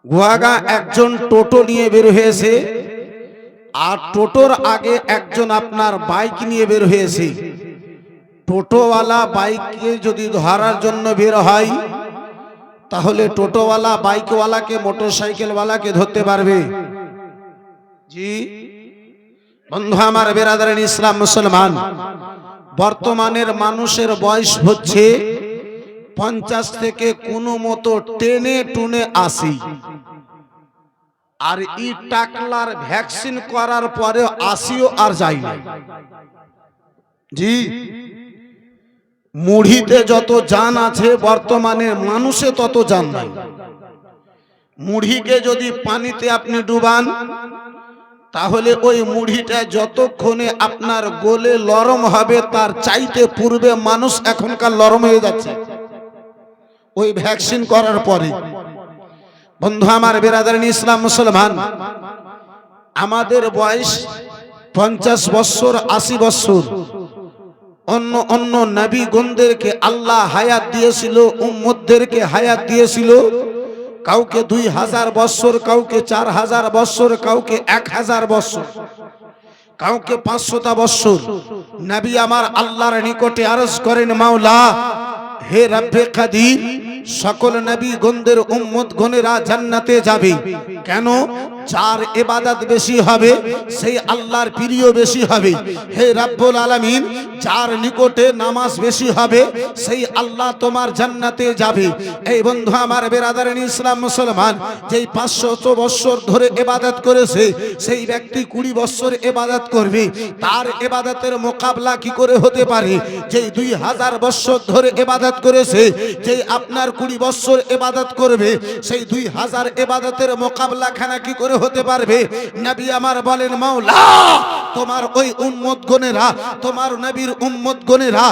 গুয়াগা একজন টোটো নিয়ে বের হয়েছে, আর টোটোর আগে একজন আপনার বাইক নিয়ে বের হয়েছে। টোটোওয়ালা বাইককে যদি ধরার জন্য বের হয়, তাহলে টোটোওয়ালা বাইকওয়ালাকে মোটরসাইকেলওয়ালাকে ধরতে পারবে? জি বন্ধু আমার, বেরাদারান ইসলাম মুসলমান, বর্তমানের মানুষের বয়স হচ্ছে 50 থেকে কোনো মতো টেনে টুনে 80, আর ই টাকলার ভ্যাকসিন করার পরে 80ও আর যায় না। জি, মুড়িতে যত জান আছে বর্তমানে মানুষে তত জান নাই। মুড়িকে যদি পানিতে আপনি ডুবান, তাহলে ওই মুড়িটা যতক্ষণে আপনার গোলে নরম হবে, তার চাইতে পূর্বে মানুষ এখনকার নরম হয়ে যাচ্ছে ওই ভ্যাকসিন করার পরে। বন্ধু আমার, বেরাদারান ইসলাম মুসলমান, আমাদের বয়স 50 বছর 80 বছর। অন্য অন্য নবীগণদেরকে আল্লাহ হায়াত দিয়েছিল, উম্মতদেরকে হায়াত দিয়েছিল, কাউকে 2000 বছর, কাউকে 4000 বছর, কাউকে 1000 বছর, কাউকে 500টা বছর। নবী আমার আল্লাহর নিকটে আরজ করেন, মাওলা হে রব্বে কাদির, সকল নবী গণদের উম্মত গণেরা জান্নাতে যাবে। কেন? যার ইবাদত বেশি হবে সেই আল্লাহর প্রিয় বেশি হবে। হে রব্বুল আলামিন, যার নিকটে নামাজ বেশি হবে সেই আল্লাহ তোমার জান্নাতে যাবে। এই বন্ধু আমার, বেরাদারান ইসলাম মুসলমান, যেই 500 বছর ধরে ইবাদত করেছে সেই ব্যক্তি 20 বছর ইবাদত করবে, তার ইবাদতের মোকাবলা কি করে হতে পারে? যেই 2000 বছর ধরে ইবাদত করেছে, যেই আপনার 20 বছর ইবাদত করবে, সেই 2000 ইবাদতের মোকাবলা খানা কি করে হতে পারবে? নবী আমার বলেন, মাওলা তোমার ওই উম্মত গণেরা, তোমার নবীর উম্মত গণেরা,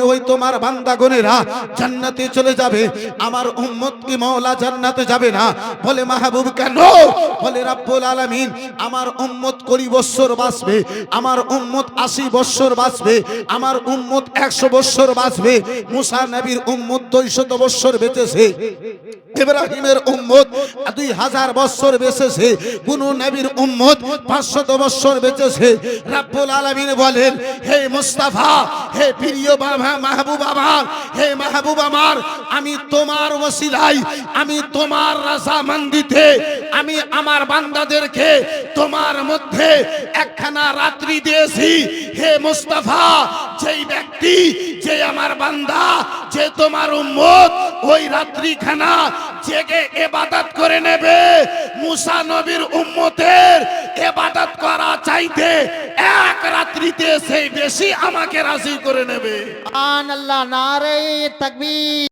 ওই তোমার বান্দা গণেরা জান্নাতে চলে যাবে, আমার উম্মত কি মাওলা জান্নাতে যাবে না? বলে মাহবুব কেন? বলে রব্বুল আলামিন আমার উম্মত 20 বছর বাঁচবে, আমার উম্মত 80 বছর বাঁচবে, আমার উম্মত 100 বছর বাঁচবে। মুসা নবীর উম্মত 200 বছর বেঁচেছে, ইব্রাহিমের উম্মত 2000 বছর বেঁচেছে, কোন নবীর উম্মত 500 বছর বেঁচেছে। রব্বুল আলামিন বলেন, হে মুস্তাফা, হে প্রিয় বাবা মাহবুব আমার, হে মাহবুব আমার, আমি তোমার ওসিলায়, আমি তোমার রাজামন্দিতে, আমি আমার বান্দাদেরকে তোমার মধ্যে একখানা রাত্রি দিয়েছি। হে মুস্তাফা, যেই ব্যক্তি, যে আমার বান্দা, যে তোমার উম্মত, ওই রাত্রিখানা জেগে ইবাদত করে নেবে, মুসা নবীর উম্মতের ইবাদত করা চাইতে এক রাত্রিতে সেই বেশি আমাকে রাজি করে নেবে। সুবহানাল্লাহ, নারে তাকবীর।